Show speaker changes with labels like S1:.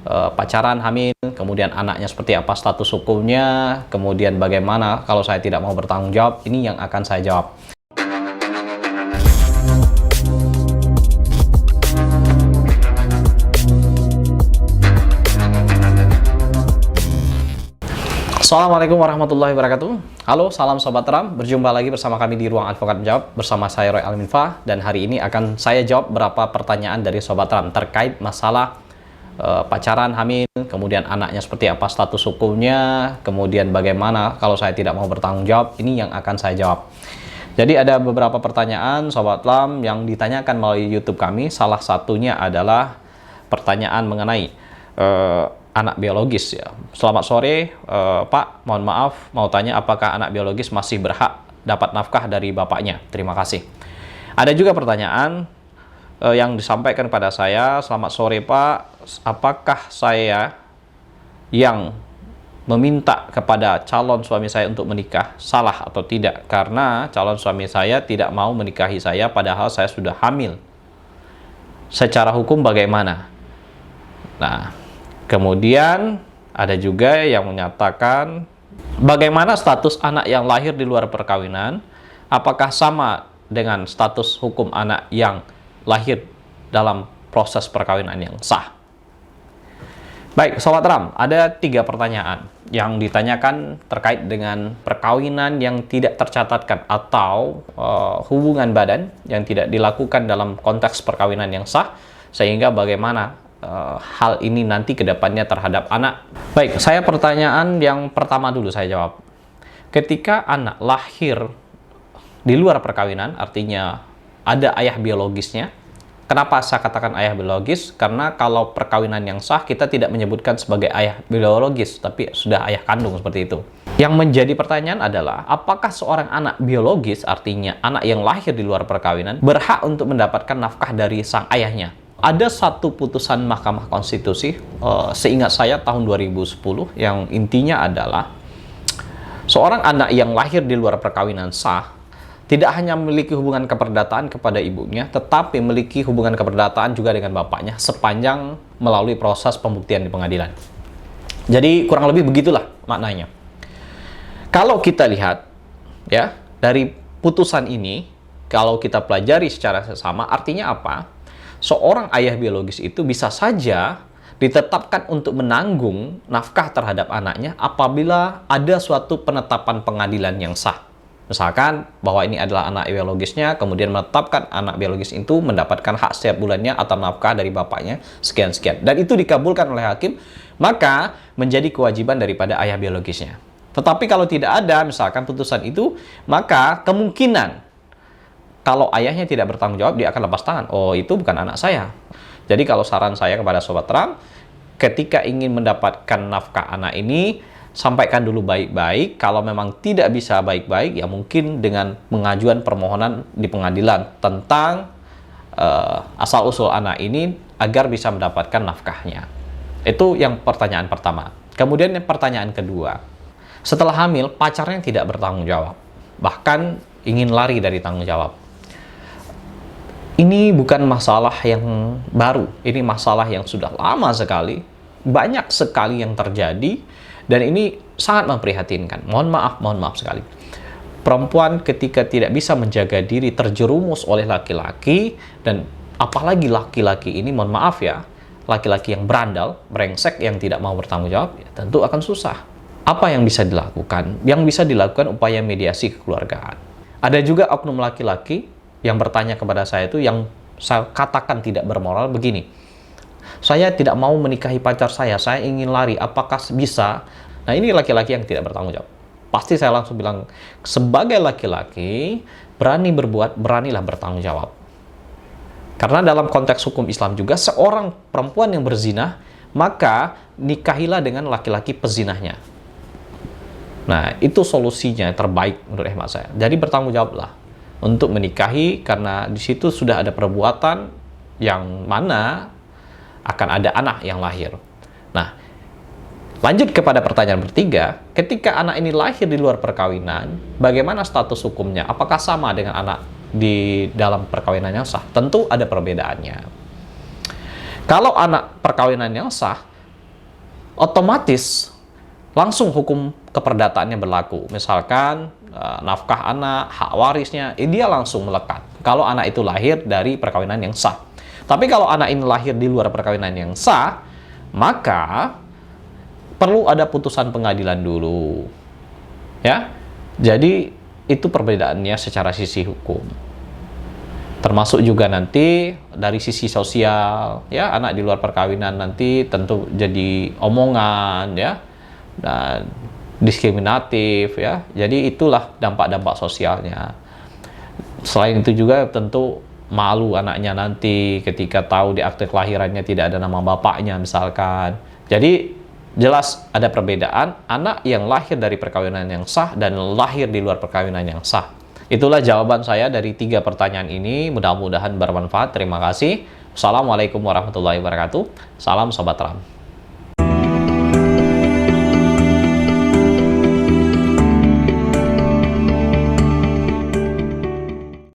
S1: pacaran, hamil, kemudian anaknya seperti apa status hukumnya, kemudian bagaimana kalau saya tidak mau bertanggung jawab, ini yang akan saya jawab. Assalamualaikum warahmatullahi wabarakatuh. Halo, salam Sobat Ram. Berjumpa lagi bersama kami di Ruang Advokat Menjawab bersama saya Roy Alminfa. Dan hari ini akan saya jawab beberapa pertanyaan dari Sobat Ram terkait masalah pacaran, hamil, kemudian anaknya seperti apa status hukumnya, kemudian bagaimana kalau saya tidak mau bertanggung jawab, ini yang akan saya jawab. Jadi ada beberapa pertanyaan Sobat Ram yang ditanyakan melalui YouTube kami. Salah satunya adalah pertanyaan mengenai anak biologis ya. Selamat sore Pak, mohon maaf mau tanya apakah anak biologis masih berhak dapat nafkah dari bapaknya? Terima kasih. Ada juga pertanyaan yang disampaikan kepada saya, selamat sore Pak, apakah saya yang meminta kepada calon suami saya untuk menikah salah atau tidak? Karena calon suami saya tidak mau menikahi saya padahal saya sudah hamil. Secara hukum bagaimana? Nah, kemudian ada juga yang menyatakan bagaimana status anak yang lahir di luar perkawinan, apakah sama dengan status hukum anak yang lahir dalam proses perkawinan yang sah? Baik, Sobat Ram, ada 3 pertanyaan yang ditanyakan terkait dengan perkawinan yang tidak tercatatkan atau hubungan badan yang tidak dilakukan dalam konteks perkawinan yang sah, sehingga bagaimana hal ini nanti ke depannya terhadap anak. Baik, saya pertanyaan yang pertama dulu saya jawab. Ketika anak lahir di luar perkawinan, artinya ada ayah biologisnya. Kenapa saya katakan ayah biologis? Karena kalau perkawinan yang sah, kita tidak menyebutkan sebagai ayah biologis, tapi sudah ayah kandung seperti itu. Yang menjadi pertanyaan adalah, apakah seorang anak biologis, artinya anak yang lahir di luar perkawinan, berhak untuk mendapatkan nafkah dari sang ayahnya? Ada satu putusan Mahkamah Konstitusi, seingat saya tahun 2010, yang intinya adalah seorang anak yang lahir di luar perkawinan sah tidak hanya memiliki hubungan keperdataan kepada ibunya, tetapi memiliki hubungan keperdataan juga dengan bapaknya sepanjang melalui proses pembuktian di pengadilan. Jadi kurang lebih begitulah maknanya. Kalau kita lihat ya dari putusan ini, kalau kita pelajari secara seksama, artinya apa? Seorang ayah biologis itu bisa saja ditetapkan untuk menanggung nafkah terhadap anaknya apabila ada suatu penetapan pengadilan yang sah. Misalkan bahwa ini adalah anak biologisnya, kemudian menetapkan anak biologis itu mendapatkan hak setiap bulannya atau nafkah dari bapaknya sekian-sekian. Dan itu dikabulkan oleh hakim, maka menjadi kewajiban daripada ayah biologisnya. Tetapi kalau tidak ada misalkan putusan itu, maka kemungkinan kalau ayahnya tidak bertanggung jawab, dia akan lepas tangan. Oh, itu bukan anak saya. Jadi kalau saran saya kepada Sobat Ram, ketika ingin mendapatkan nafkah anak ini, sampaikan dulu baik-baik. Kalau memang tidak bisa baik-baik, ya mungkin dengan pengajuan permohonan di pengadilan tentang asal-usul anak ini agar bisa mendapatkan nafkahnya. Itu yang pertanyaan pertama. Kemudian yang pertanyaan kedua, setelah hamil, pacarnya tidak bertanggung jawab. Bahkan ingin lari dari tanggung jawab. Ini bukan masalah yang baru, ini masalah yang sudah lama sekali, banyak sekali yang terjadi, dan ini sangat memprihatinkan. Mohon maaf sekali. Perempuan ketika tidak bisa menjaga diri terjerumus oleh laki-laki, dan apalagi laki-laki ini, mohon maaf ya, laki-laki yang berandal, brengsek, yang tidak mau bertanggung jawab, ya tentu akan susah. Apa yang bisa dilakukan? Yang bisa dilakukan upaya mediasi kekeluargaan. Ada juga oknum laki-laki yang bertanya kepada saya itu, yang saya katakan tidak bermoral begini. Saya tidak mau menikahi pacar saya ingin lari, apakah bisa? Nah, ini laki-laki yang tidak bertanggung jawab. Pasti saya langsung bilang, sebagai laki-laki, berani berbuat, beranilah bertanggung jawab. Karena dalam konteks hukum Islam juga, seorang perempuan yang berzina, maka nikahilah dengan laki-laki pezinahnya. Nah, itu solusinya terbaik menurut hemat saya. Jadi bertanggung jawablah untuk menikahi, karena di situ sudah ada perbuatan yang mana akan ada anak yang lahir. Nah, lanjut kepada pertanyaan bertiga, ketika anak ini lahir di luar perkawinan, bagaimana status hukumnya? Apakah sama dengan anak di dalam perkawinan yang sah? Tentu ada perbedaannya. Kalau anak perkawinan yang sah, otomatis langsung hukum keperdataannya berlaku. Misalkan nafkah anak, hak warisnya, dia langsung melekat. Kalau anak itu lahir dari perkawinan yang sah. Tapi kalau anak ini lahir di luar perkawinan yang sah, maka perlu ada putusan pengadilan dulu. Ya. Jadi itu perbedaannya secara sisi hukum. Termasuk juga nanti dari sisi sosial, ya, anak di luar perkawinan nanti tentu jadi omongan, ya, dan diskriminatif, ya. Jadi itulah dampak-dampak sosialnya. Selain itu juga tentu malu anaknya nanti ketika tahu di akte kelahirannya tidak ada nama bapaknya misalkan. Jadi jelas ada perbedaan anak yang lahir dari perkawinan yang sah dan lahir di luar perkawinan yang sah. Itulah jawaban saya dari 3 pertanyaan ini. Mudah-mudahan bermanfaat. Terima kasih. Assalamualaikum warahmatullahi wabarakatuh. Salam Sobat Ram.